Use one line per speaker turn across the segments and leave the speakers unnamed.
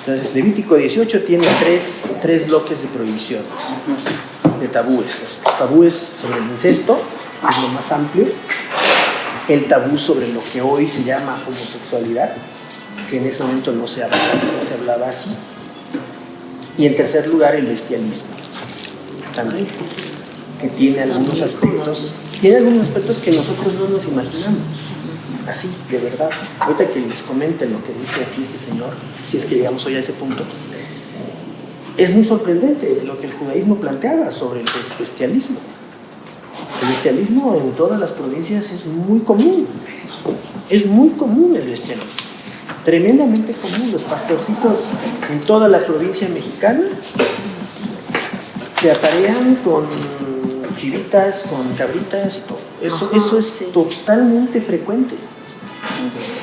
Entonces, Levítico 18 tiene tres bloques de prohibiciones, de tabúes. Los tabúes sobre el incesto, es lo más amplio. El tabú sobre lo que hoy se llama homosexualidad, que en ese momento no se hablaba así. Y en tercer lugar, el bestialismo, también, que tiene algunos aspectos que nosotros no nos imaginamos. Así, de verdad. Ahorita que les comenten lo que dice aquí este señor, si es que llegamos hoy a ese punto, es muy sorprendente lo que el judaísmo planteaba sobre el bestialismo. El bestialismo en todas las provincias es muy común. Es muy común el bestialismo. Tremendamente común. Los pastorcitos en toda la provincia mexicana se aparean con chivitas, con cabritas y todo. Eso es totalmente frecuente.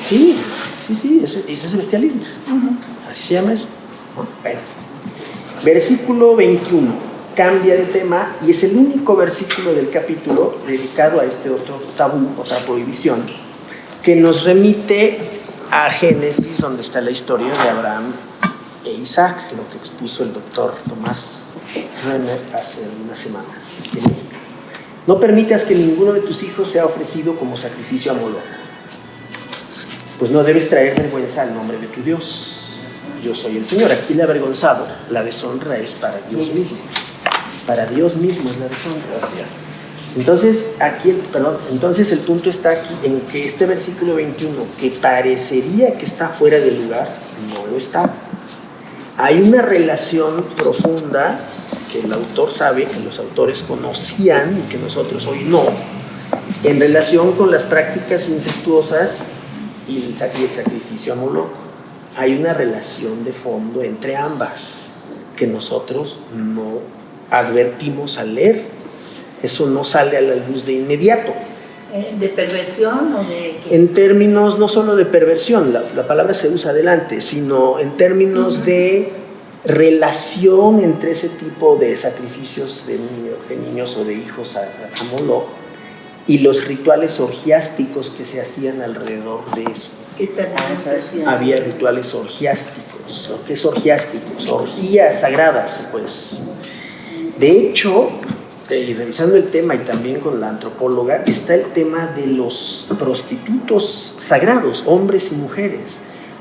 Sí, eso es bestialismo. Así se llama eso. Bueno. Versículo 21. Cambia de tema y es el único versículo del capítulo dedicado a este otro tabú, otra prohibición, que nos remite a Génesis, donde está la historia de Abraham e Isaac, lo que expuso el doctor Tomás Renner hace unas semanas. No permitas que ninguno de tus hijos sea ofrecido como sacrificio a Moloch, pues no debes traer vergüenza al nombre de tu Dios. Yo soy el Señor. Aquí la avergonzado, la deshonra es para Dios mismo. Para Dios mismo es la deshonra. Entonces el punto está aquí en que este versículo 21, que parecería que está fuera de lugar, no lo está. Hay una relación profunda que el autor sabe, que los autores conocían y que nosotros hoy no, en relación con las prácticas incestuosas y el sacrificio a Moloch. Hay una relación de fondo entre ambas que nosotros no advertimos al leer. Eso no sale a la luz de inmediato.
¿De perversión o de qué?
En términos no solo de perversión, la palabra se usa adelante, sino en términos de relación entre ese tipo de sacrificios de niños o de hijos a Moloch y los rituales orgiásticos que se hacían alrededor de eso.
¿Qué perversión?
Había rituales orgiásticos. ¿Lo que es orgiásticos? Orgías sagradas, pues. De hecho, revisando el tema y también con la antropóloga, está el tema de los prostitutos sagrados, hombres y mujeres.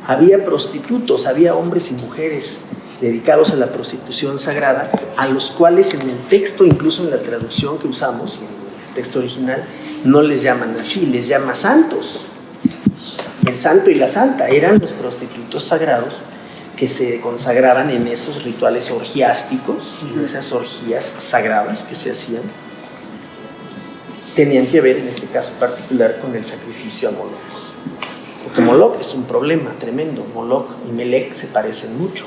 Había prostitutos, había hombres y mujeres dedicados a la prostitución sagrada, a los cuales en el texto, incluso en la traducción que usamos, en el texto original, no les llaman así, les llama santos. El santo y la santa eran los prostitutos sagrados que se consagraban en esos rituales orgiásticos, en esas orgías sagradas que se hacían. Tenían que ver, en este caso particular, con el sacrificio a Moloch. Porque Moloch es un problema tremendo. Moloch y Melec se parecen mucho.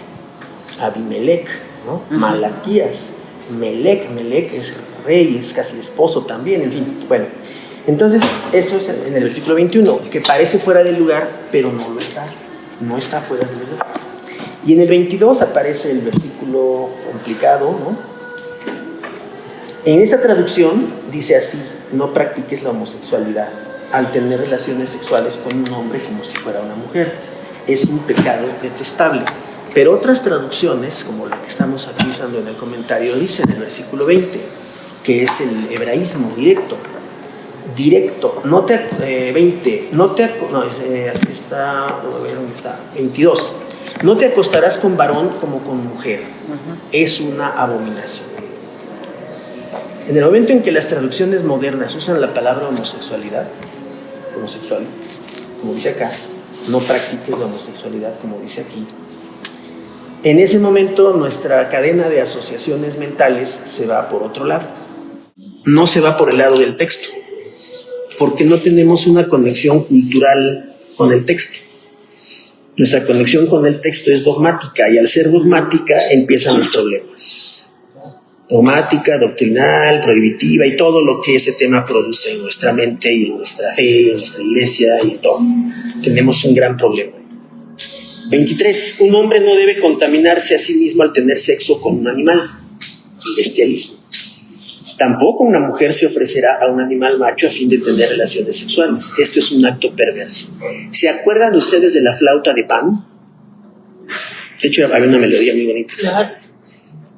Abimelec, ¿no? Malaquías, Melec es rey, es casi esposo también, en fin. Bueno, entonces eso es en el versículo 21, que parece fuera del lugar, pero no lo está. No está fuera del lugar. Y en el 22 aparece el versículo complicado, ¿no? En esta traducción dice así: no practiques la homosexualidad al tener relaciones sexuales con un hombre como si fuera una mujer. Es un pecado detestable. Pero otras traducciones, como la que estamos aquí usando en el comentario, dicen en el versículo 20, que es el hebraísmo directo. Aquí está, a ver dónde está, 22. No te acostarás con varón como con mujer. Es una abominación. En el momento en que las traducciones modernas usan la palabra homosexual, como dice acá, no practiques la homosexualidad, como dice aquí, en ese momento nuestra cadena de asociaciones mentales se va por otro lado. No se va por el lado del texto, porque no tenemos una conexión cultural con el texto. Nuestra conexión con el texto es dogmática, y al ser dogmática empiezan los problemas. Dogmática, doctrinal, prohibitiva y todo lo que ese tema produce en nuestra mente y en nuestra fe, en nuestra iglesia y en todo. Tenemos un gran problema. 23. Un hombre no debe contaminarse a sí mismo al tener sexo con un animal. El bestialismo. Tampoco una mujer se ofrecerá a un animal macho a fin de tener relaciones sexuales. Esto es un acto perverso. ¿Se acuerdan ustedes de la flauta de Pan? De hecho, había una melodía muy bonita.
Claro.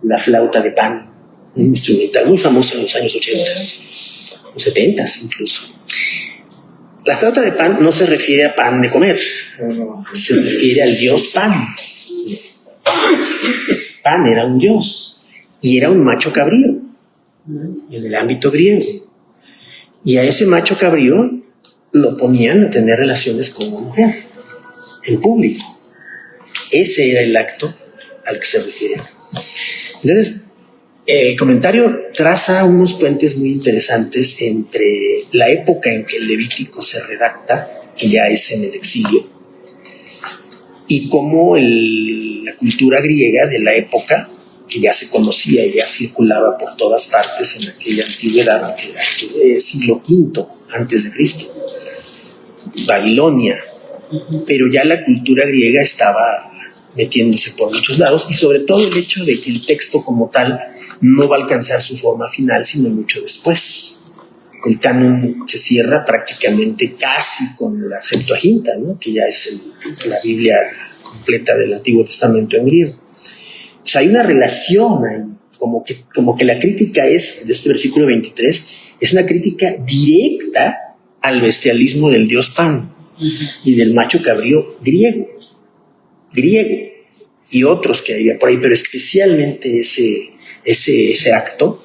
La flauta de Pan, un instrumental muy famoso en los años 80, o 70 incluso. La flauta de Pan no se refiere a pan de comer, se refiere al dios Pan. Pan era un dios y era un macho cabrío en el ámbito griego. Y a ese macho cabrío lo ponían a tener relaciones con una mujer en público. Ese era el acto al que se refiere. Entonces, el comentario traza unos puentes muy interesantes entre la época en que el Levítico se redacta, que ya es en el exilio, y cómo la cultura griega de la época, que ya se conocía y ya circulaba por todas partes en aquella antigüedad, siglo V antes de Cristo, Babilonia, pero ya la cultura griega estaba metiéndose por muchos lados, y sobre todo el hecho de que el texto como tal no va a alcanzar su forma final sino mucho después. El canon se cierra prácticamente casi con la Septuaginta, ¿no? Que ya es la Biblia completa del Antiguo Testamento en griego. O sea, hay una relación ahí, como que la crítica es, de este versículo 23, es una crítica directa al bestialismo del dios Pan y del macho cabrío griego, y otros que había por ahí, pero especialmente ese acto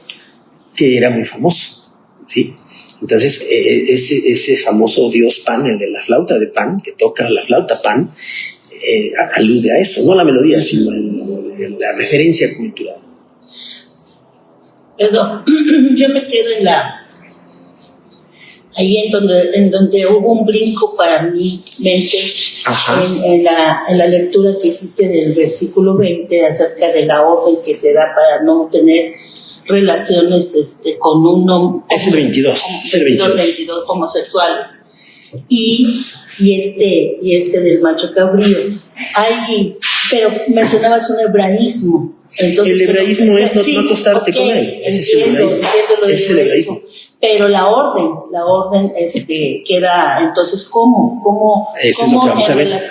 que era muy famoso, ¿sí? Entonces, ese famoso dios Pan, el de la flauta de Pan, que toca la flauta Pan, alude a eso, no la melodía, sino la referencia cultural.
Perdón, yo me quedo ahí en donde hubo un brinco para mi mente en la lectura que hiciste del versículo 20 acerca de la orden que se da para no tener relaciones con un hombre.
Es el 22. Es el
22 homosexuales. Y este del macho cabrío. Pero mencionabas un hebraísmo. Entonces,
el hebraísmo es no acostarte con él. Ese es el hebraísmo.
Pero la orden queda, entonces, ¿cómo?
Eso es lo que vamos a ver.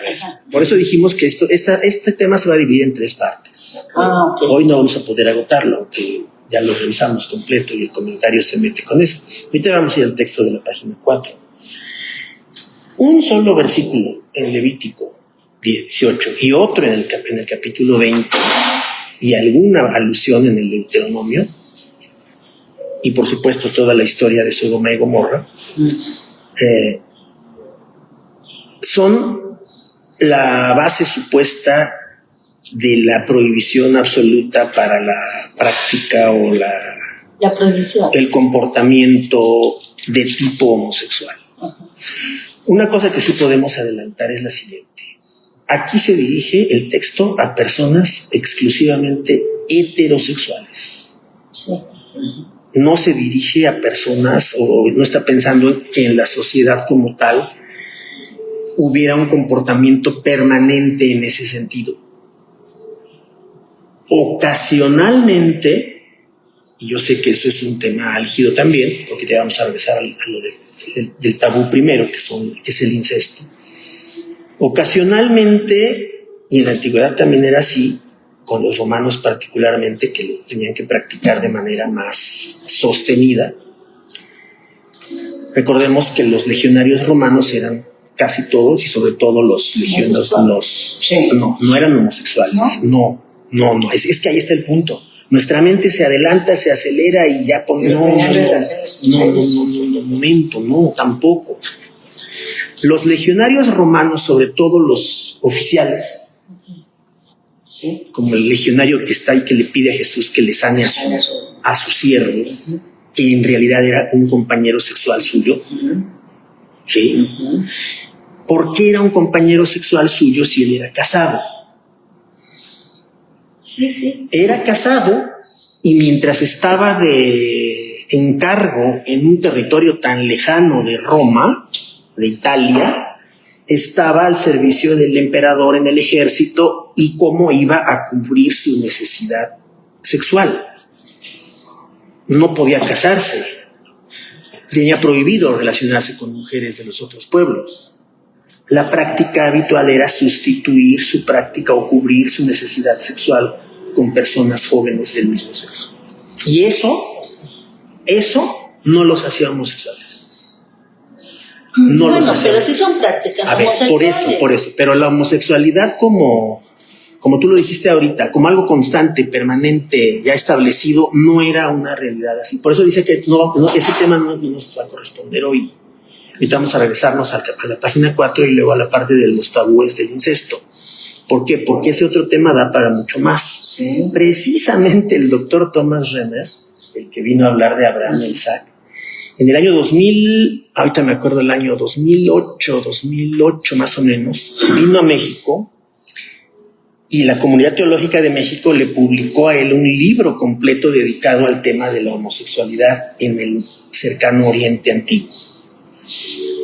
Por eso dijimos que este tema se va a dividir en 3 partes.
Okay.
Hoy no vamos a poder agotarlo, aunque ya lo revisamos completo y el comentario se mete con eso. Ahorita vamos a ir al texto de la página 4. Un solo versículo en Levítico 18 y otro en el capítulo 20 y alguna alusión en el Deuteronomio, y por supuesto toda la historia de Sodoma y Gomorra, son la base supuesta de la prohibición absoluta para la práctica o la
prohibición,
el comportamiento de tipo homosexual. Una cosa que sí podemos adelantar es la siguiente. Aquí se dirige el texto a personas exclusivamente heterosexuales.
Sí.
No se dirige a personas, o no está pensando que en la sociedad como tal hubiera un comportamiento permanente en ese sentido. Ocasionalmente, y yo sé que eso es un tema álgido también, porque ya vamos a regresar a lo del tabú primero, que es el incesto. Ocasionalmente, y en la antigüedad también era así, con los romanos particularmente, que lo tenían que practicar de manera más sostenida. Recordemos que los legionarios romanos eran casi todos, y sobre todo los legionarios, no eran homosexuales, no. Es que ahí está el punto. Nuestra mente se adelanta, se acelera y ya pone... No, tampoco. Los legionarios romanos, sobre todo los oficiales,
¿sí?,
como el legionario que está ahí, que le pide a Jesús que le sane a su siervo, que en realidad era un compañero sexual suyo. ¿Sí? ¿Por qué era un compañero sexual suyo si él era casado?
Sí.
Era casado, y mientras estaba de encargo en un territorio tan lejano de Roma, de Italia, estaba al servicio del emperador en el ejército, y cómo iba a cubrir su necesidad sexual. No podía casarse, tenía prohibido relacionarse con mujeres de los otros pueblos. la práctica habitual era sustituir su práctica o cubrir su necesidad sexual con personas jóvenes del mismo sexo. Y eso no los hacía homosexuales. No
bueno,
los hacía.
pero sí son prácticas homosexuales.
Por eso. Pero la homosexualidad como tú lo dijiste ahorita, como algo constante, permanente, ya establecido, no era una realidad así. Por eso dice que ese tema no nos va a corresponder hoy. Ahorita vamos a regresarnos a la página 4 y luego a la parte de los tabúes del incesto. ¿Por qué? Porque ese otro tema da para mucho más.
Sí.
Precisamente el doctor Thomas Renner, el que vino a hablar de Abraham e Isaac, en el año 2000, ahorita me acuerdo el año 2008 más o menos, vino a México y la Comunidad Teológica de México le publicó a él un libro completo dedicado al tema de la homosexualidad en el cercano Oriente Antiguo.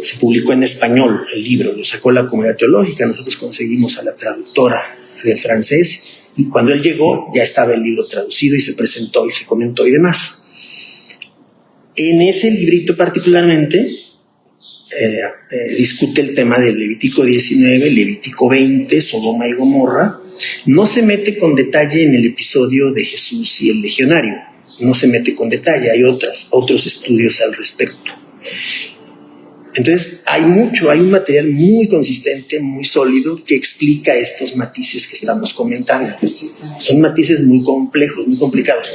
Se publicó en español el libro, lo sacó la Comunidad Teológica, nosotros conseguimos a la traductora del francés y cuando él llegó ya estaba el libro traducido y se presentó y se comentó y demás. En ese librito particularmente discute el tema del Levítico 19, Levítico 20, Sodoma y Gomorra. No se mete con detalle en el episodio de Jesús y el legionario, no se mete con detalle, hay otros estudios al respecto. Entonces hay un material muy consistente, muy sólido que explica estos matices que estamos comentando. Son matices muy complejos, muy complicados.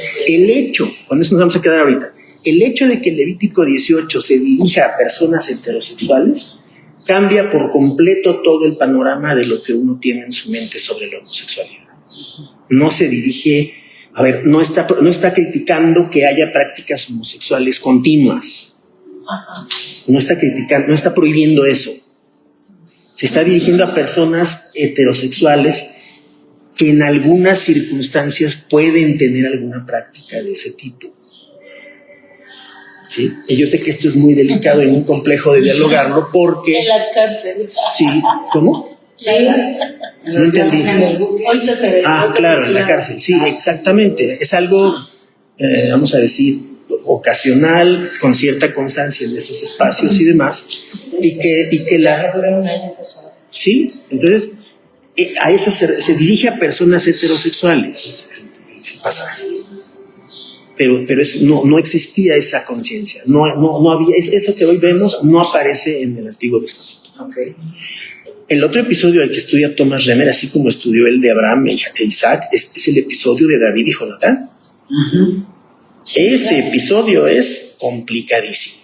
Con eso nos vamos a quedar ahorita. El hecho de que el Levítico 18 se dirija a personas heterosexuales cambia por completo todo el panorama de lo que uno tiene en su mente sobre la homosexualidad. No se dirige, no está criticando que haya prácticas homosexuales continuas. No está criticando, no está prohibiendo eso. Se está dirigiendo a personas heterosexuales que en algunas circunstancias pueden tener alguna práctica de ese tipo. ¿Sí? Y yo sé que esto es muy delicado y muy complejo de dialogarlo porque...
En las cárceles.
Sí, ¿cómo?
Sí.
No entendí. Claro, en la cárcel, sí, exactamente. Es algo, vamos a decir, ocasional, con cierta constancia en esos espacios y demás. Y que la... Sí, entonces, a eso se dirige a personas heterosexuales el pasaje. Pero no existía esa conciencia, no había, eso que hoy vemos no aparece en el Antiguo Testamento.
Okay.
El otro episodio al que estudia Thomas Renner, así como estudió el de Abraham e Isaac, es el episodio de David y Jonatán. Ese episodio es complicadísimo.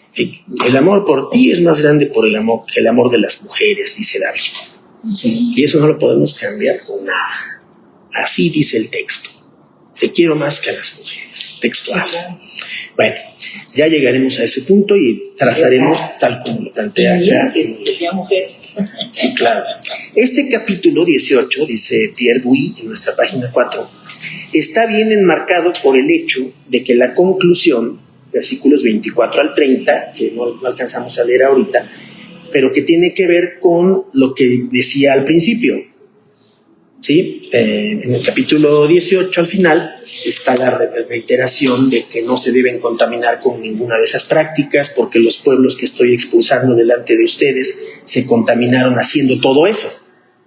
El amor por ti es más grande que el amor de las mujeres, dice David.
Sí.
Y eso no lo podemos cambiar con nada. Así dice el texto. Te quiero más que a las mujeres. Textual. Sí, claro. Bueno, ya llegaremos a ese punto y trazaremos tal como lo plantea acá. Sí, claro. Este capítulo 18, dice Pierre Bouy en nuestra página 4, está bien enmarcado por el hecho de que la conclusión, versículos 24 al 30, que no alcanzamos a leer ahorita, pero que tiene que ver con lo que decía al principio. ¿Sí? En el capítulo 18 al final está la reiteración de que no se deben contaminar con ninguna de esas prácticas porque los pueblos que estoy expulsando delante de ustedes se contaminaron haciendo todo eso.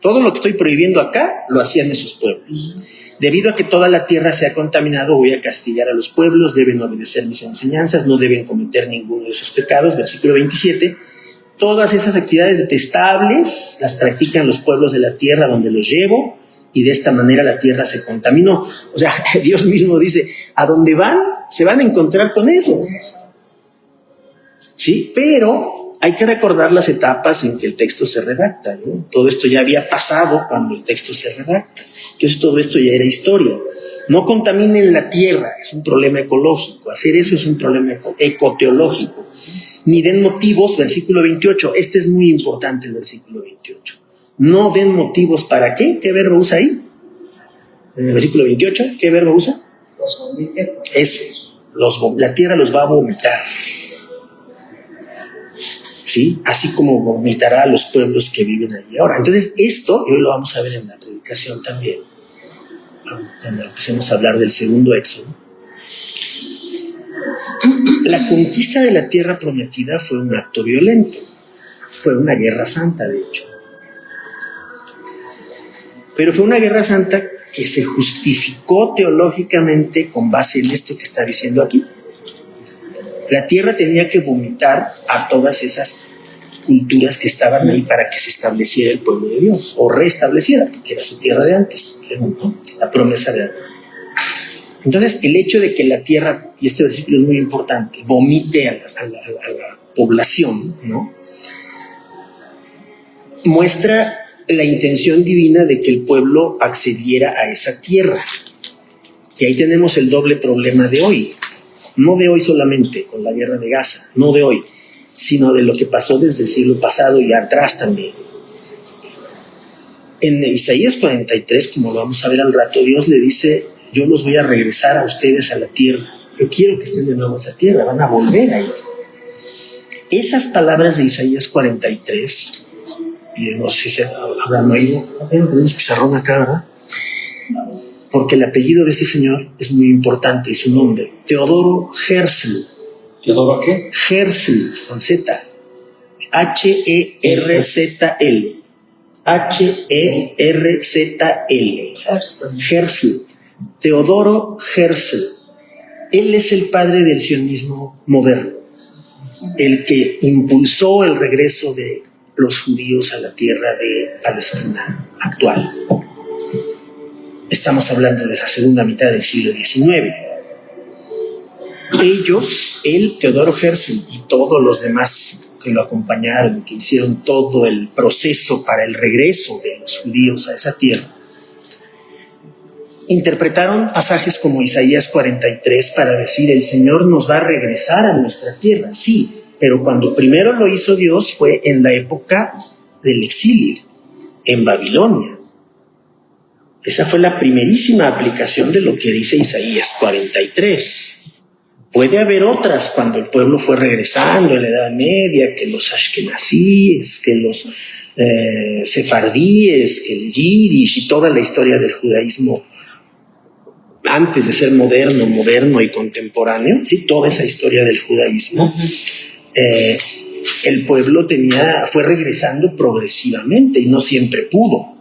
Todo lo que estoy prohibiendo acá lo hacían esos pueblos. Debido a que toda la tierra se ha contaminado, voy a castigar a los pueblos, deben obedecer mis enseñanzas, no deben cometer ninguno de esos pecados. Versículo 27. Todas esas actividades detestables las practican los pueblos de la tierra donde los llevo, y de esta manera la tierra se contaminó. O sea, Dios mismo dice, a donde van, se van a encontrar con eso. Sí, pero hay que recordar las etapas en que el texto se redacta, ¿no? Todo esto ya había pasado cuando el texto se redacta. Entonces todo esto ya era historia. No contaminen la tierra, es un problema ecológico. Hacer eso es un problema ecoteológico. Ni den motivos, versículo 28. Este es muy importante, el versículo 28. No den motivos para qué. ¿Qué verbo usa ahí? En el versículo 28, ¿qué verbo usa? Eso. La tierra los va a vomitar. ¿Sí? Así como vomitará a los pueblos que viven allí. Ahora, entonces esto, y hoy lo vamos a ver en la predicación también, cuando empecemos a hablar del segundo éxodo. La conquista de la tierra prometida fue un acto violento. Fue una guerra santa, de hecho. Pero fue una guerra santa que se justificó teológicamente con base en esto que está diciendo aquí. La tierra tenía que vomitar a todas esas culturas que estaban ahí para que se estableciera el pueblo de Dios, o restableciera, porque era su tierra de antes, ¿no? La promesa de antes. Entonces, el hecho de que la tierra, y este versículo es muy importante, vomite a la población, ¿no? Muestra la intención divina de que el pueblo accediera a esa tierra. Y ahí tenemos el doble problema de hoy. No de hoy solamente, con la guerra de Gaza, no de hoy, sino de lo que pasó desde el siglo pasado y atrás también. En Isaías 43, como lo vamos a ver al rato, Dios le dice: yo los voy a regresar a ustedes a la tierra. Yo quiero que estén de nuevo en esa tierra, van a volver ahí. Esas palabras de Isaías 43, y no sé si habrán oído, tenemos pizarrón acá, ¿verdad? Porque el apellido de este señor es muy importante, y su nombre, Teodoro Herzl.
¿Teodoro qué?
Herzl, con Z. H-E-R-Z-L. H-E-R-Z-L. Herzl. Teodoro Herzl. Él es el padre del sionismo moderno, el que impulsó el regreso de los judíos a la tierra de Palestina actual. Estamos hablando de la segunda mitad del siglo XIX. Él, Teodoro Herzl, y todos los demás que lo acompañaron y que hicieron todo el proceso para el regreso de los judíos a esa tierra, interpretaron pasajes como Isaías 43 para decir: el Señor nos va a regresar a nuestra tierra. Sí, pero cuando primero lo hizo Dios fue en la época del exilio, en Babilonia. Esa fue la primerísima aplicación de lo que dice Isaías 43. Puede haber otras cuando el pueblo fue regresando en la Edad Media, que los ashkenazíes, que los sefardíes, que el yiddish y toda la historia del judaísmo antes de ser moderno y contemporáneo, ¿sí? Toda esa historia del judaísmo, el pueblo fue regresando progresivamente y no siempre pudo.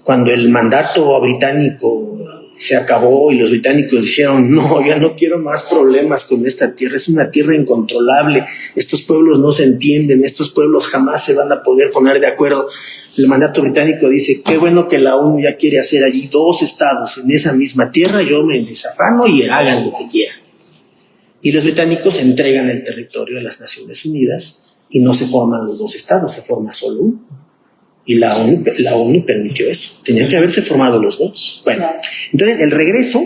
Cuando el mandato británico se acabó y los británicos dijeron: no, ya no quiero más problemas con esta tierra, es una tierra incontrolable, estos pueblos no se entienden, estos pueblos jamás se van a poder poner de acuerdo. El mandato británico dice: qué bueno que la ONU ya quiere hacer allí 2 estados en esa misma tierra, yo me desafano y hagan lo que quieran. Y los británicos entregan el territorio a las Naciones Unidas y no se forman los 2 estados, se forma solo uno. Y la ONU permitió eso. Tenían que haberse formado los 2. Bueno, entonces el regreso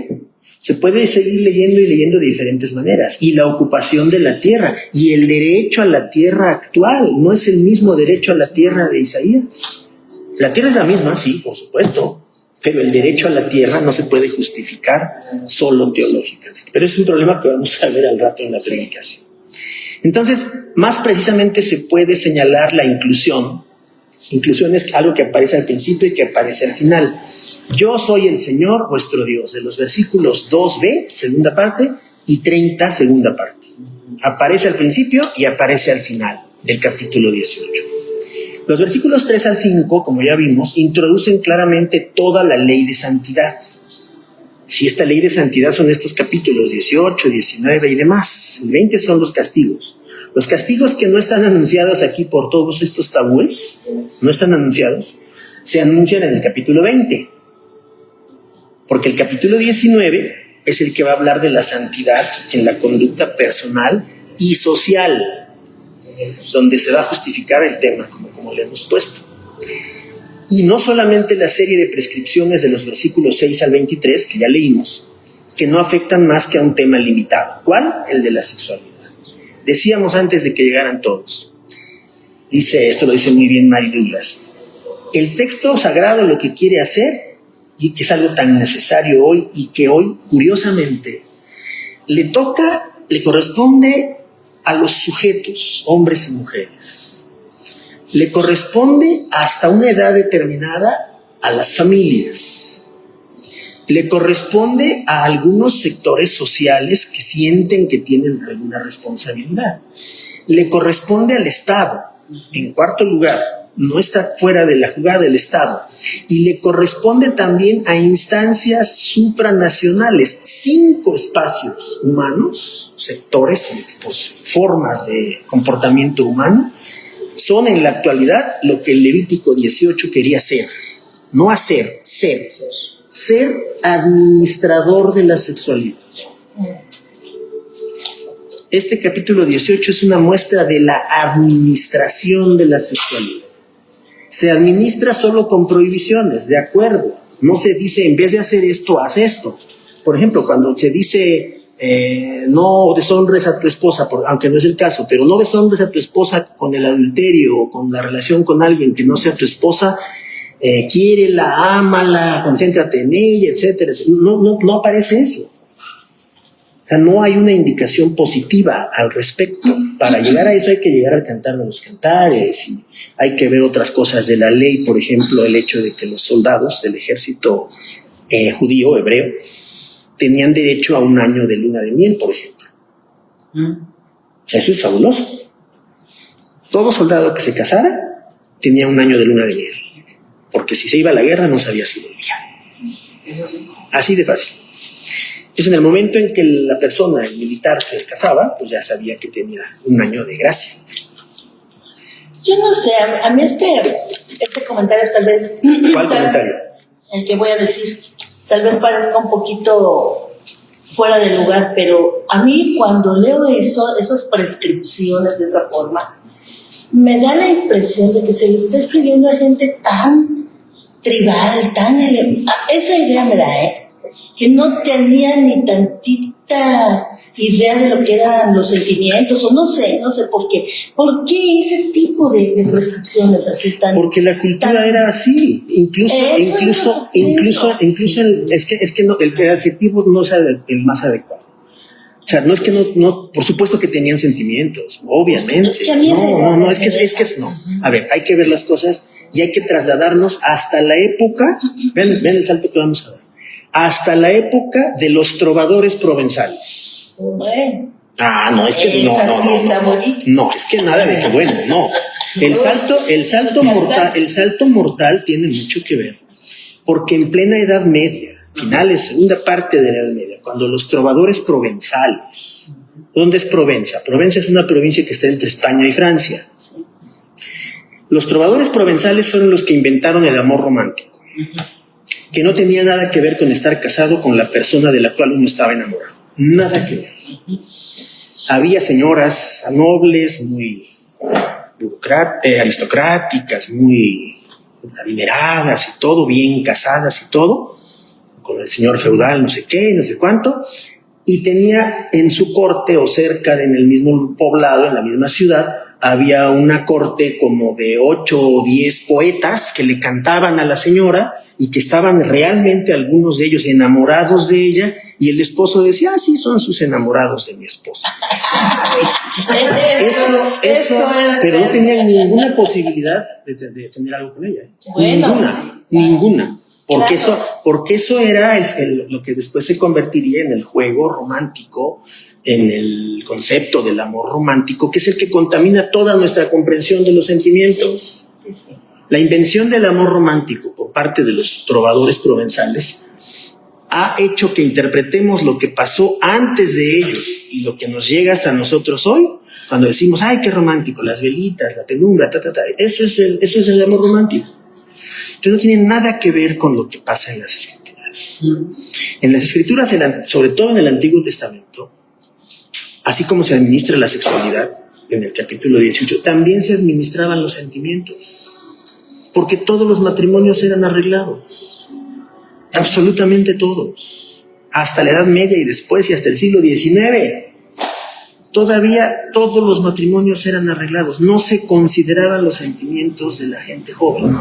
se puede seguir leyendo y leyendo de diferentes maneras. Y la ocupación de la tierra y el derecho a la tierra actual no es el mismo derecho a la tierra de Isaías. La tierra es la misma, sí, por supuesto, pero el derecho a la tierra no se puede justificar solo teológicamente. Pero es un problema que vamos a ver al rato en la predicación. Entonces, más precisamente se puede señalar la inclusión. Inclusión es algo que aparece al principio y que aparece al final. Yo soy el Señor vuestro Dios, de los versículos 2b, segunda parte, y 30, segunda parte. Aparece al principio y aparece al final del capítulo 18. Los versículos 3 al 5, como ya vimos, introducen claramente toda la ley de santidad. Si esta ley de santidad son estos capítulos 18, 19 y demás. El 20 son los castigos. Los castigos que no están anunciados aquí por todos estos tabúes, no están anunciados, se anuncian en el capítulo 20. Porque el capítulo 19 es el que va a hablar de la santidad en la conducta personal y social, donde se va a justificar el tema, como le hemos puesto. Y no solamente la serie de prescripciones de los versículos 6 al 23, que ya leímos, que no afectan más que a un tema limitado. ¿Cuál? El de la sexualidad. Decíamos antes de que llegaran todos. Esto lo dice muy bien Mary Douglas. El texto sagrado lo que quiere hacer, y que es algo tan necesario hoy, y que hoy, curiosamente, le corresponde a los sujetos, hombres y mujeres. Le corresponde hasta una edad determinada a las familias. Le corresponde a algunos sectores sociales que sienten que tienen alguna responsabilidad. Le corresponde al Estado, en cuarto lugar, no está fuera de la jugada del Estado, y le corresponde también a instancias supranacionales. 5 espacios humanos, sectores y formas de comportamiento humano, son en la actualidad lo que el Levítico 18 quería ser. No hacer, ser. Ser administrador de la sexualidad. Este capítulo 18 es una muestra de la administración de la sexualidad. Se administra solo con prohibiciones, de acuerdo. No se dice, en vez de hacer esto, haz esto. Por ejemplo, cuando se dice, no deshonres a tu esposa, aunque no es el caso, pero no deshonres a tu esposa con el adulterio o con la relación con alguien que no sea tu esposa, quiérela, ámala, concéntrate en ella, etcétera. No aparece eso. O sea, no hay una indicación positiva al respecto. Para llegar a eso hay que llegar al Cantar de los Cantares y hay que ver otras cosas de la ley, por ejemplo, el hecho de que los soldados del ejército judío, hebreo, tenían derecho a 1 año de luna de miel, por ejemplo. O sea, eso es fabuloso. Todo soldado que se casara tenía 1 año de luna de miel, porque si se iba a la guerra no sabía si volvía. Así de fácil. Entonces, en el momento en que la persona, el militar, se casaba, pues ya sabía que tenía 1 año de gracia.
Yo no sé, a mí este comentario tal vez...
¿Cuál comentario?
El que voy a decir, tal vez parezca un poquito fuera de lugar, pero a mí cuando leo esas prescripciones de esa forma, me da la impresión de que se le está escribiendo a gente tan tribal, tan elevada. Esa idea me da, que no tenía ni tantita idea de lo que eran los sentimientos, o no sé por qué. ¿Por qué ese tipo de prescripciones así tan...
Porque la cultura era así, incluso es que no, el adjetivo no es el más adecuado. O sea, no es que no, por supuesto que tenían sentimientos, obviamente. Es que a mí no. A ver, hay que ver las cosas y hay que trasladarnos hasta la época, ven el salto que vamos a dar, hasta la época de los trovadores provenzales.
Bueno.
No, es que no, es que nada de que bueno, no. El salto mortal tiene mucho que ver, porque en plena Edad Media, finales, segunda parte de la Edad Media, cuando los trovadores provenzales, ¿dónde es Provenza? Provenza es una provincia que está entre España y Francia. Los trovadores provenzales fueron los que inventaron el amor romántico, que no tenía nada que ver con estar casado con la persona de la cual uno estaba enamorado. Nada que ver. Había señoras nobles, muy aristocráticas, muy adineradas y todo, bien casadas y todo, con el señor feudal no sé qué, no sé cuánto, y tenía en su corte o cerca en el mismo poblado, en la misma ciudad, había una corte como de 8 o 10 poetas que le cantaban a la señora y que estaban realmente algunos de ellos enamorados de ella, y el esposo decía, sí, son sus enamorados de mi esposa. Eso pero no tenían ninguna posibilidad de tener algo con ella. Bueno, ninguna. Porque eso era lo que después se convertiría en el juego romántico, en el concepto del amor romántico, que es el que contamina toda nuestra comprensión de los sentimientos. Sí. La invención del amor romántico por parte de los trovadores provenzales ha hecho que interpretemos lo que pasó antes de ellos y lo que nos llega hasta nosotros hoy, cuando decimos, ay, qué romántico, las velitas, la penumbra, eso es el amor romántico. Entonces no tiene nada que ver con lo que pasa en las Escrituras. En las Escrituras, sobre todo en el Antiguo Testamento, así como se administra la sexualidad en el capítulo 18, también se administraban los sentimientos, porque todos los matrimonios eran arreglados, absolutamente todos, hasta la Edad Media y después y hasta el siglo XIX. Todavía todos los matrimonios eran arreglados, no se consideraban los sentimientos de la gente joven.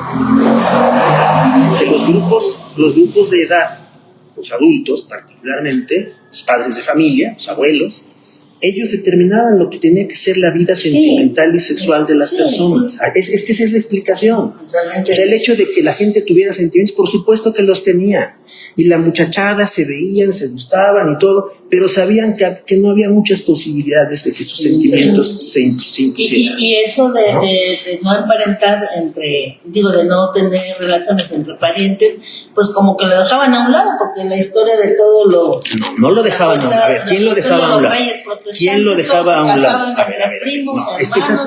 Que los grupos de edad, los adultos particularmente, los padres de familia, los abuelos, ellos determinaban lo que tenía que ser la vida sentimental y sexual de las personas. Es que esa es la explicación. O sea, el hecho de que la gente tuviera sentimientos, por supuesto que los tenía. Y la muchachada se veían, se gustaban y todo, pero sabían que no había muchas posibilidades de que sus sentimientos se impusieran.
Y eso de no emparentar de no tener relaciones entre parientes, pues como que lo dejaban a un lado, porque la historia de todo lo...
No lo dejaban a un lado. ¿Quién lo dejaba a un lado? ¿Quién lo dejaba a un lado? A ver. No,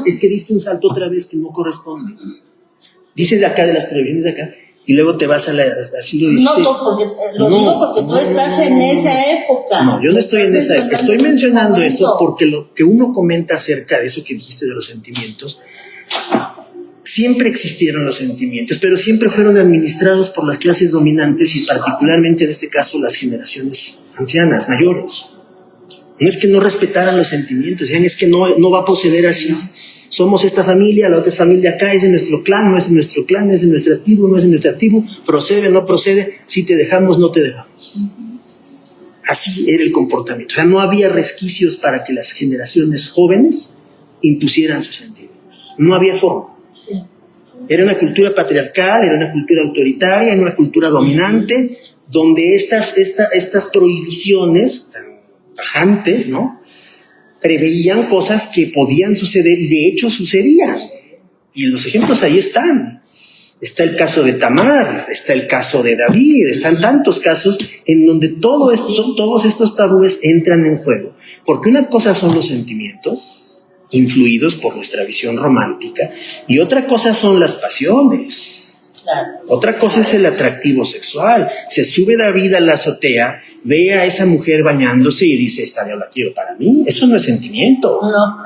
es que diste un salto otra vez que no corresponde. Dices de acá, de las prohibiciones de acá, y luego te vas al siglo XVI.
Digo porque tú estás en esa época.
No, yo no estoy en esa época. Estoy mencionando eso porque lo que uno comenta acerca de eso que dijiste de los sentimientos, siempre existieron los sentimientos, pero siempre fueron administrados por las clases dominantes y particularmente en este caso las generaciones ancianas, mayores. No es que no respetaran los sentimientos, es que no va a proceder así. Somos esta familia, la otra familia acá, es de nuestro clan, no es de nuestro clan, es de nuestra tribu, no es de nuestra tribu, procede, no procede, si te dejamos, no te dejamos. Así era el comportamiento. O sea, no había resquicios para que las generaciones jóvenes impusieran sus sentimientos. No había forma.
Sí.
Era una cultura patriarcal, era una cultura autoritaria, era una cultura dominante, donde estas prohibiciones tan tajantes, ¿no?, preveían cosas que podían suceder y de hecho sucedían. Y los ejemplos ahí están. Está el caso de Tamar, está el caso de David, están tantos casos en donde todos estos tabúes entran en juego. Porque una cosa son los sentimientos, influidos por nuestra visión romántica, y otra cosa son las pasiones. Claro. Otra cosa es el atractivo sexual. Se sube David a la azotea, ve a esa mujer bañándose y dice, esta yo la quiero para mí. Eso no es sentimiento.
No.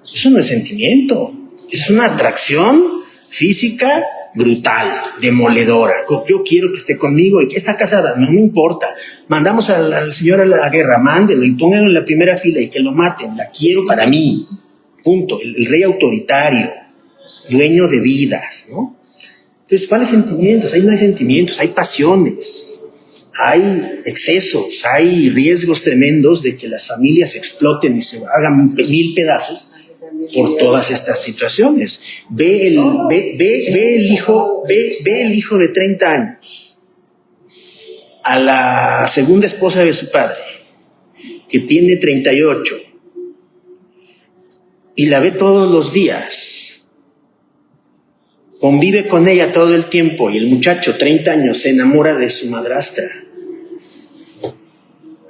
Eso no es sentimiento. Es una atracción física brutal, demoledora. Yo quiero que esté conmigo y que está casada, no me importa. Mandamos al señor a la guerra, mándelo y pónganlo en la primera fila y que lo maten. La quiero para mí. Punto. El rey autoritario, dueño de vidas, ¿no? Entonces, ¿cuáles sentimientos? Ahí no hay sentimientos, hay pasiones, hay excesos, hay riesgos tremendos de que las familias exploten y se hagan 1000 pedazos por todas estas situaciones. Ve el hijo de 30 años a la segunda esposa de su padre, que tiene 38, y la ve todos los días. Convive con ella todo el tiempo y el muchacho, 30 años, se enamora de su madrastra.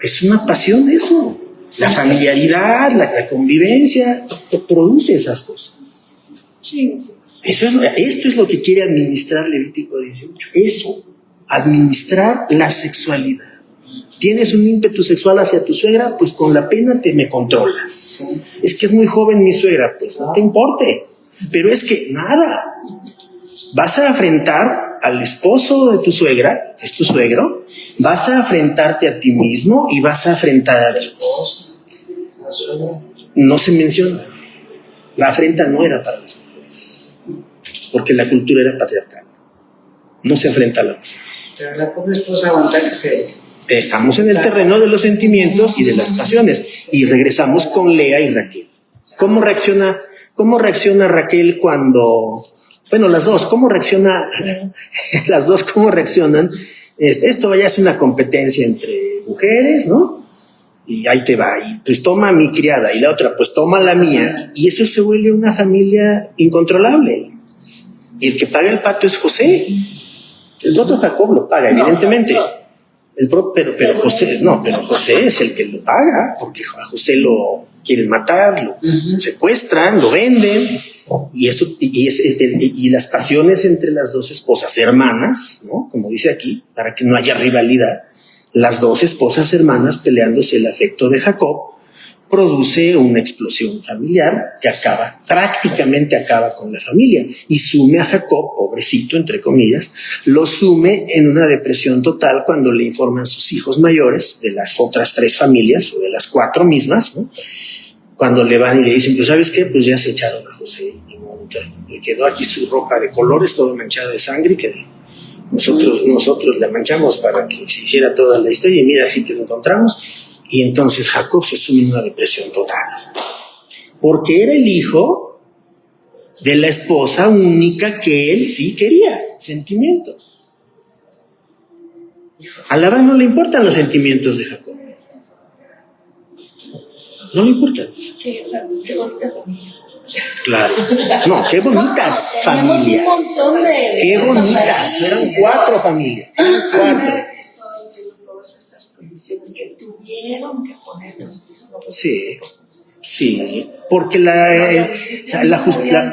Es una pasión eso. La familiaridad, la convivencia, produce esas cosas.
Sí.
Esto es lo que quiere administrar Levítico 18. Eso, administrar la sexualidad. ¿Tienes un ímpetu sexual hacia tu suegra? Pues con la pena me controlas. Es que es muy joven mi suegra, pues no te importe. Pero es que nada. Vas a afrentar al esposo de tu suegra, que es tu suegro, vas a afrentarte a ti mismo y vas a afrentar a Dios. No se menciona. La afrenta no era para las mujeres, porque la cultura era patriarcal. No se afrenta a la mujer.
Pero la pobre esposa aguanta que se...
Estamos en el terreno de los sentimientos y de las pasiones. Y regresamos con Lea y Raquel. ¿Cómo reacciona Raquel cuando... Bueno, las dos, ¿cómo reaccionan? Esto ya es una competencia entre mujeres, ¿no? Y ahí te va, y pues toma a mi criada, y la otra, pues toma la mía, y eso se vuelve una familia incontrolable. Y el que paga el pato es José. El propio Jacob lo paga, evidentemente. Pero José es el que lo paga, porque a José lo quieren matar, lo secuestran, lo venden. Y las pasiones entre las dos esposas hermanas, ¿no?, como dice aquí, para que no haya rivalidad, las dos esposas hermanas peleándose el afecto de Jacob, produce una explosión familiar que prácticamente acaba con la familia y sume a Jacob, pobrecito entre comillas, lo sume en una depresión total cuando le informan sus hijos mayores de las otras 3 familias o de las 4 mismas, ¿no? Cuando le van y le dicen, pues ¿sabes qué? Pues ya se echaron a José y le quedó aquí su ropa de colores todo manchada de sangre que nosotros la manchamos para que se hiciera toda la historia y mira, así que lo encontramos. Y entonces Jacob se sume en una depresión total porque era el hijo de la esposa única que él sí quería. Sentimientos. A Labán no le importan los sentimientos de Jacob.
No le importa.
Qué bonita familia.
Claro. No, qué bonitas
Tenemos
familias.
un montón de
Qué
cosas
bonitas.
ahí.
Eran 4 familias. Eran 4.
Esto entiendo todas estas prohibiciones que tuvieron que ponernos.
Sí. Sí, porque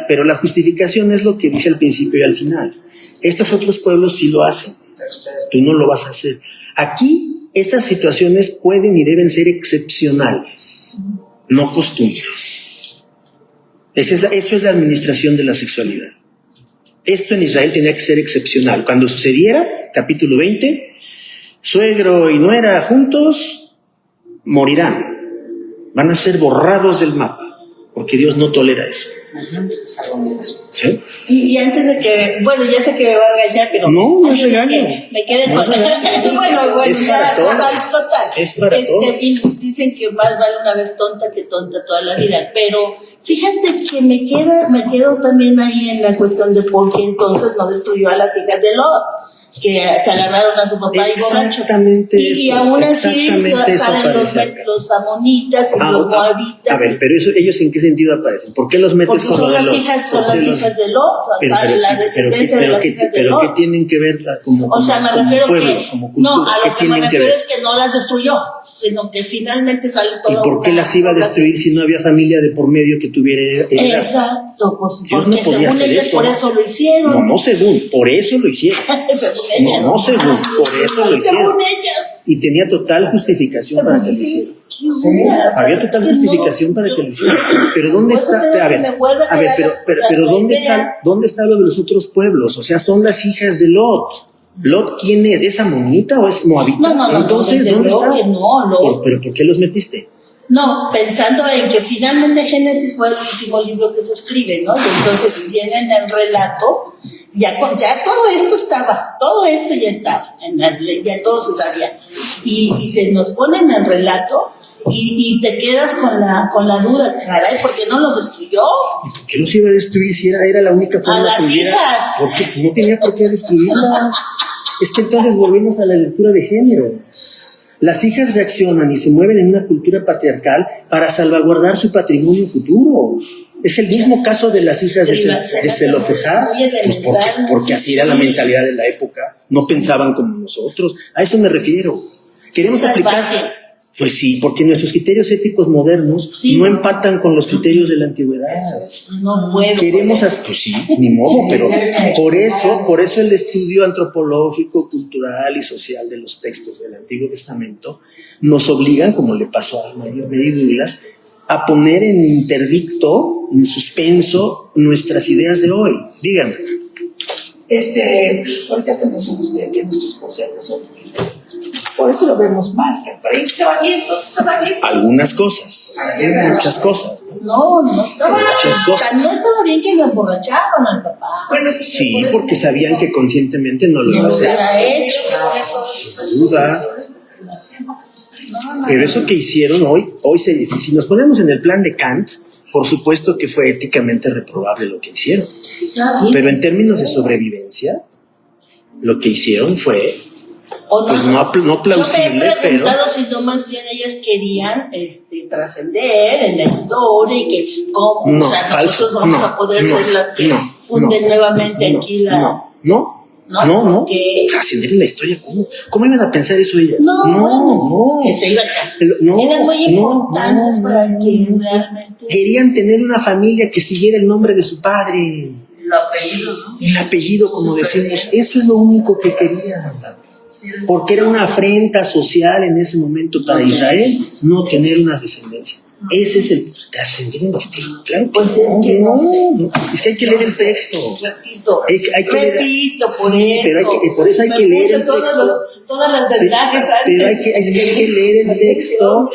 pero la justificación es lo que dice al principio y al final. Estos otros pueblos sí lo hacen. Tú no lo vas a hacer. Aquí, estas situaciones pueden y deben ser excepcionales, no costumbres. Eso es la administración de la sexualidad. Esto en Israel tenía que ser excepcional. Cuando sucediera, capítulo 20, suegro y nuera juntos morirán. Van a ser borrados del mapa, porque Dios no tolera eso. ¿Sí?
Y antes de que, bueno, ya sé que me va a regañar, pero
no es
antes de
regaño.
que me quede
No
con
es regaño.
bueno,
Es
ya,
para todos.
total.
Es para todos.
Y dicen que más vale una vez tonta que tonta toda la vida, pero fíjate que me quedo también ahí en la cuestión de por qué entonces no destruyó a las hijas de Lot, que se agarraron a su papá y borracho.
Exactamente
Y
eso.
aún así
Exactamente eso
salen
aparece acá.
los amonitas y los moabitas.
A ver, pero ellos ¿en qué sentido aparecen? ¿Por qué los metes
porque
con
son
lo de
las
los?
hijas de Lot, o sea, la descendencia de las hijas de
pero
Lot.
¿qué tienen que ver como
O sea, me refiero
pueblo,
que
como cultura?
no, a
¿Qué
lo que me
tienen
refiero
ver?
es que no las destruyó, sino que finalmente salió
¿Y
toda
por qué
una
las iba a destruir si no había familia de por medio que tuviera heredad?
Exacto, pues,
Dios
porque
no podía
según
hacer
ellas
eso.
por eso lo hicieron.
No según, por eso lo hicieron.
Según ellas.
No según, por eso lo hicieron.
Según ellas.
Y tenía total justificación para que lo hicieran.
¿Qué onda? O sea,
Había total
que
justificación
no.
para que lo hicieran. Pero ¿dónde
Por eso
está?
te digo
A
que
ver,
me vuelve a quedar
pero
la
¿dónde
idea.
está lo de los otros pueblos? O sea, son las hijas de Lot. ¿Lot quién es? ¿Es amonita o es moabita?
No,
Entonces,
desde
¿dónde
luego
está?
que no, Lot.
¿Pero por qué los metiste?
No, pensando en que finalmente Génesis fue el último libro que se escribe, ¿no? Y entonces tienen el relato, ya todo esto ya estaba, en la ley, ya todo se sabía. Y se nos pone en el relato y te quedas con la duda, caray, ¿por qué no los destruyó?
¿Por qué los iba a destruir si era la única forma
A las
que hubiera?
hijas.
Porque no tenía por qué destruirlas. Es que entonces volvemos a la lectura de género. Las hijas reaccionan y se mueven en una cultura patriarcal para salvaguardar su patrimonio futuro. Es el mismo caso de las hijas de Zelofejad, pues porque así era la mentalidad de la época. No pensaban como nosotros. A eso me refiero. Queremos aplicar. Pues sí, porque nuestros criterios éticos modernos no empatan con los criterios de la antigüedad.
No puedo.
Queremos, pues sí, ni modo, pero por eso el estudio antropológico, cultural y social de los textos del Antiguo Testamento nos obligan, como le pasó a Mary Douglas, a poner en interdicto, en suspenso, nuestras ideas de hoy. Díganme.
Ahorita que mencionó usted que nuestros conceptos son por eso lo vemos mal, pero ahí estaba bien, todo estaba bien.
Algunas cosas, muchas cosas.
No estaba
Muchas cosas.
No estaba bien que lo emborrachaban al papá.
Bueno,
Sí, porque sabían que conscientemente no lo iba a hacer.
Hecho.
Sin duda. Pero eso que hicieron hoy si nos ponemos en el plan de Kant, por supuesto que fue éticamente reprobable lo que hicieron. Pero en términos de sobrevivencia, lo que hicieron fue pues no plausible,
yo me he
pero
preguntado si no más bien ellas querían trascender en la historia y que cómo, o sea, nosotros vamos a poder ser las que funden nuevamente aquí la...
No, trascender en la historia, ¿cómo iban a pensar eso ellas? No.
Que se iba a eran muy importantes para que realmente...
Querían tener una familia que siguiera el nombre de su padre.
El apellido, ¿no?
El apellido, como decimos, eso es lo único que querían. Porque era una afrenta social en ese momento para Israel no tener una descendencia. Ese es el trascender en la historia. Claro,
pues es que no sé.
Es que hay que leer el texto.
Repito, por
sí,
eso.
Pero por eso hay que leer el texto.
Todas las verdades.
Pero hay que leer el texto.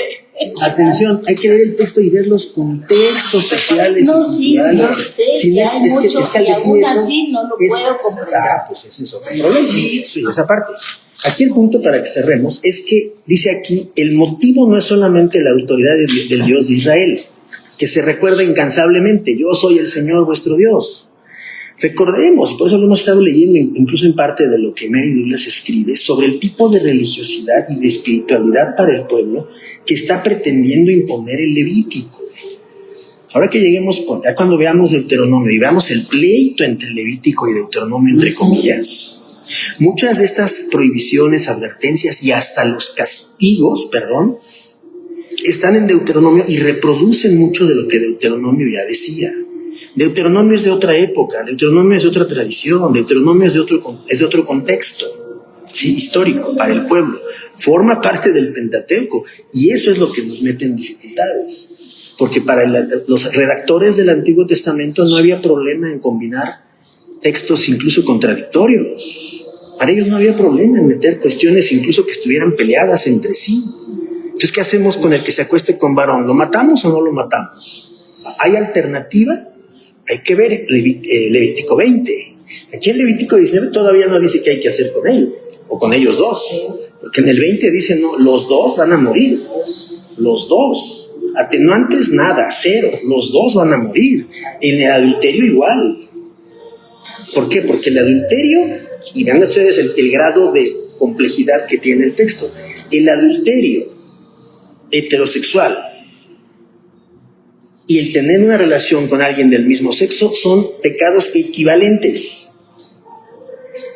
Atención, hay que leer el texto y ver los contextos sociales.
No, sí, yo sé que hay muchos que aún así no lo puedo comprender.
Pues ese es otro problema. Eso y esa parte. Aquí el punto para que cerremos es que dice aquí, el motivo no es solamente la autoridad del Dios de Israel, que se recuerda incansablemente, yo soy el Señor vuestro Dios. Recordemos, y por eso lo hemos estado leyendo, incluso en parte de lo que Mary Douglas escribe, sobre el tipo de religiosidad y de espiritualidad para el pueblo que está pretendiendo imponer el Levítico. Ahora que lleguemos, ya cuando veamos Deuteronomio y veamos el pleito entre Levítico y Deuteronomio, entre comillas, muchas de estas prohibiciones, advertencias y hasta los castigos, están en Deuteronomio y reproducen mucho de lo que Deuteronomio ya decía. Deuteronomio es de otra época, Deuteronomio es de otra tradición, Deuteronomio es de otro contexto, ¿sí? Histórico para el pueblo. Forma parte del Pentateuco y eso es lo que nos mete en dificultades. Porque para los redactores del Antiguo Testamento no había problema en combinar textos incluso contradictorios. Para ellos no había problema en meter cuestiones incluso que estuvieran peleadas entre sí. Entonces, ¿qué hacemos con el que se acueste con varón? ¿Lo matamos o no lo matamos? ¿Hay alternativa? Hay que ver Levítico 20. Aquí en Levítico 19 todavía no dice qué hay que hacer con él, o con ellos dos. Porque en el 20 dice, no, los dos van a morir. Los dos. Atenuantes, nada, cero. Los dos van a morir. En el adulterio igual. ¿Por qué? Porque el adulterio, y vean ustedes el grado de complejidad que tiene el texto. El adulterio heterosexual y el tener una relación con alguien del mismo sexo son pecados equivalentes.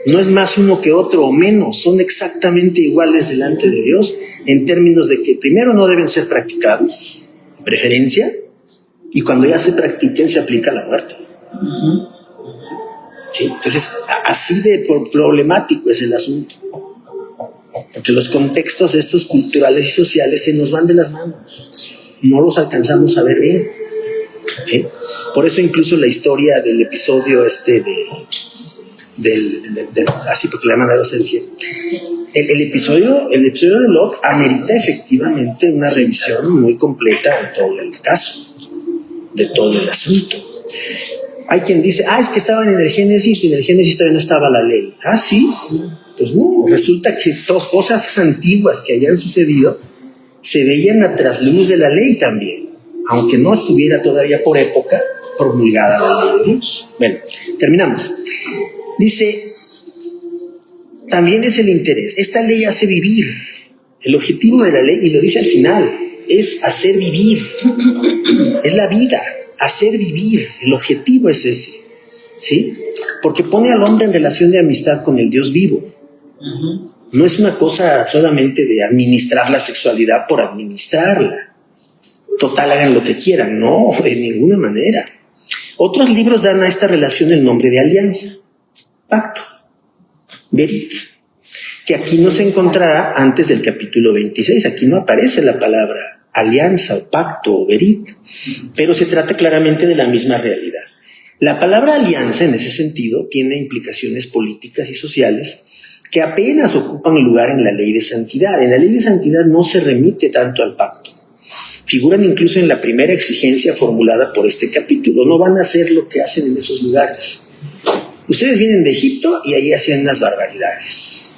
No es más uno que otro o menos, son exactamente iguales delante de Dios en términos de que primero no deben ser practicados, preferencia, y cuando ya se practiquen se aplica la muerte. Sí, entonces, así de problemático es el asunto. Porque los contextos estos culturales y sociales se nos van de las manos. No los alcanzamos a ver bien. ¿Okay? Por eso incluso la historia del episodio así porque le mandaron a Sergio. El episodio de Lot amerita efectivamente una revisión muy completa de todo el caso, de todo el asunto. Hay quien dice, es que estaban en el Génesis y en el Génesis todavía no estaba la ley. Sí. Pues no, resulta que todas cosas antiguas que habían sucedido se veían a trasluz de la ley también, aunque no estuviera todavía por época promulgada la ley de Dios. Bueno, terminamos. Dice, también es el interés. Esta ley hace vivir. El objetivo de la ley, y lo dice al final, es hacer vivir. Es la vida, hacer vivir. El objetivo es ese, ¿sí? Porque pone al hombre en relación de amistad con el Dios vivo. No es una cosa solamente de administrar la sexualidad por administrarla. Total, hagan lo que quieran. No, de ninguna manera. Otros libros dan a esta relación el nombre de alianza, pacto, berit, que aquí no se encontrará antes del capítulo 26. Aquí no aparece la palabra alianza o pacto o berit, pero se trata claramente de la misma realidad. La palabra alianza en ese sentido tiene implicaciones políticas y sociales que apenas ocupan lugar en la ley de santidad. En la ley de santidad no se remite tanto al pacto. Figuran incluso en la primera exigencia formulada por este capítulo. No van a hacer lo que hacen en esos lugares. Ustedes vienen de Egipto y ahí hacen unas barbaridades.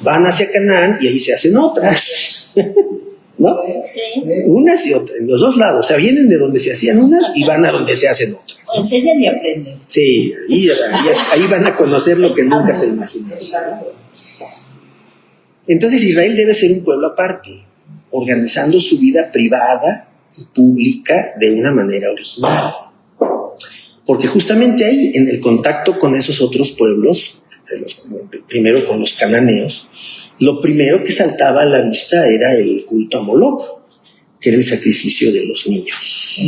Van hacia Canaán y ahí se hacen otras. ¿No? Unas y otras, en los dos lados. O sea, vienen de donde se hacían unas y van a donde se hacen otras.
Enseñan y aprenden.
Sí, ahí van a conocer lo que nunca se imaginó. Entonces Israel debe ser un pueblo aparte, organizando su vida privada y pública de una manera original. Porque justamente ahí, en el contacto con esos otros pueblos, primero con los cananeos, lo primero que saltaba a la vista era el culto a Moloch, que era el sacrificio de los niños.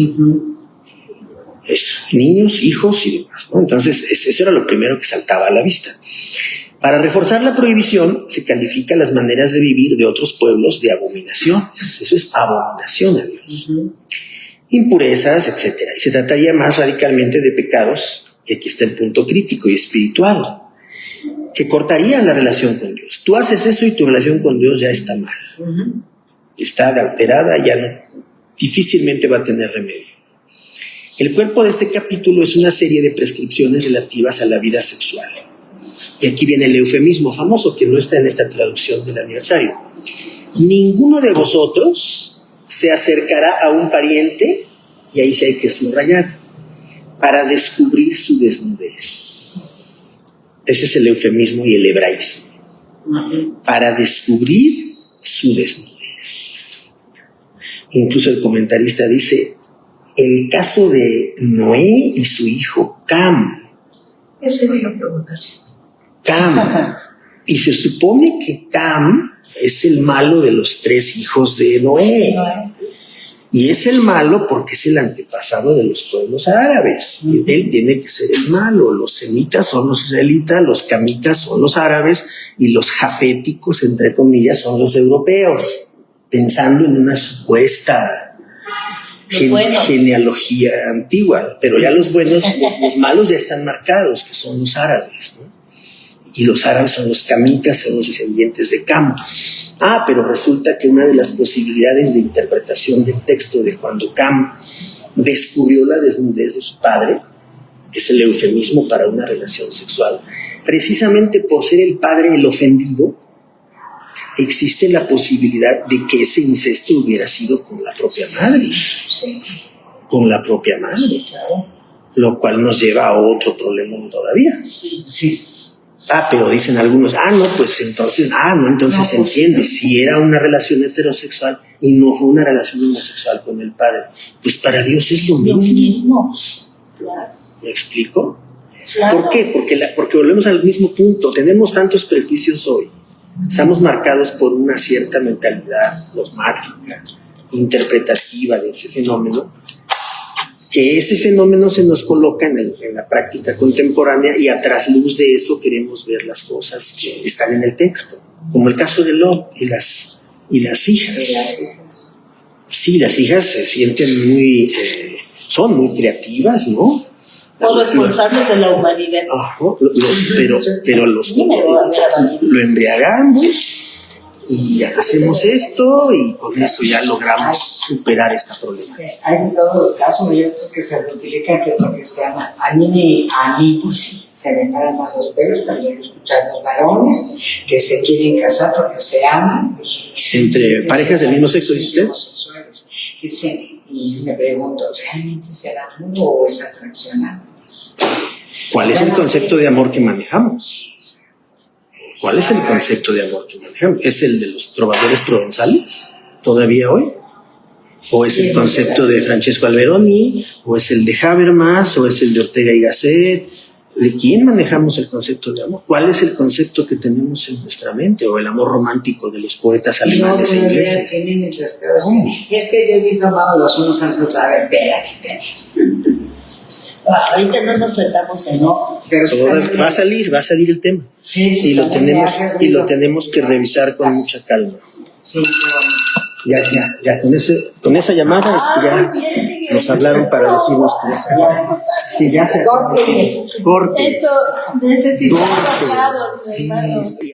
Eso, niños, hijos y demás, ¿no? Entonces, eso era lo primero que saltaba a la vista. Para reforzar la prohibición, se califica las maneras de vivir de otros pueblos de abominaciones. Eso es abominación a Dios. Impurezas, etcétera. Y se trataría más radicalmente de pecados, y aquí está el punto crítico y espiritual, que cortarían la relación con Dios. Tú haces eso y tu relación con Dios ya está mal. Está alterada, ya no, difícilmente va a tener remedio. El cuerpo de este capítulo es una serie de prescripciones relativas a la vida sexual. Y aquí viene el eufemismo famoso que no está en esta traducción del aniversario. Ninguno de vosotros se acercará a un pariente, y ahí sí hay que subrayar, para descubrir su desnudez. desnudez. Ese es el eufemismo y el hebraísmo. Para descubrir su desnudez. Incluso el comentarista dice, el caso de Noé y su hijo Cam.
Eso me iba a preguntar.
Cam. Y se supone que Cam es el malo de los 3 hijos de Noé. Y es el malo porque es el antepasado de los pueblos árabes. Él tiene que ser el malo. Los semitas son los israelitas, los camitas son los árabes y los jaféticos, entre comillas, son los europeos. Pensando en una supuesta genealogía antigua. Pero ya los buenos, los malos ya están marcados, que son los árabes, ¿no? Y los árabes son los camitas, son los descendientes de Cam. Pero resulta que una de las posibilidades de interpretación del texto de cuando Cam descubrió la desnudez de su padre, que es el eufemismo para una relación sexual, precisamente por ser el padre el ofendido, existe la posibilidad de que ese incesto hubiera sido con la propia madre.
Sí.
Con la propia madre.
Claro.
Lo cual nos lleva a otro problema todavía.
Sí.
Pero dicen algunos, entonces se entiende, si era una relación heterosexual y no fue una relación homosexual con el padre, pues para Dios es lo mismo.
Claro.
¿Me explico?
Claro.
¿Por qué? Porque volvemos al mismo punto, tenemos tantos prejuicios hoy, estamos marcados por una cierta mentalidad dogmática, interpretativa de ese fenómeno, que ese fenómeno se nos coloca en la práctica contemporánea y a trasluz de eso queremos ver las cosas que están en el texto, como el caso de Lot y las hijas. Sí, las hijas se sienten son muy creativas, ¿no?
Los responsables de la humanidad.
Pero lo embriagamos y hacemos esto y con eso ya logramos superar esta problemática.
Hay en todos los casos proyectos que se multiplican, que otro que se llama a mí pues sí, se me paran más los pelos cuando yo escucho a los varones que se quieren casar porque se aman.
¿Entre parejas del mismo sexo, dice usted?
Y me pregunto, ¿realmente será amor o es atracción nada más?
¿Cuál es el concepto de amor que manejamos? ¿Cuál es el concepto de amor que manejamos? ¿Es el de los trovadores provenzales todavía hoy? ¿O es el concepto de Francesco Alberoni? ¿O es el de Habermas? ¿O es el de Ortega y Gasset? ¿De quién manejamos el concepto de amor? ¿Cuál es el concepto que tenemos en nuestra mente? ¿O el amor romántico de los poetas alemanes e ingleses?
Es que yo digo, vamos los unos a los otros, a ver, espérame.
Ahorita no nos tratamos en no.
Va a salir el tema.
Sí,
y lo tenemos que revisar con mucha calma.
Sí,
Ya, con esa llamada ya nos hablaron para decirnos que ya se
corte.
corte.
Eso necesitamos,
Sí,
hermano.
sí.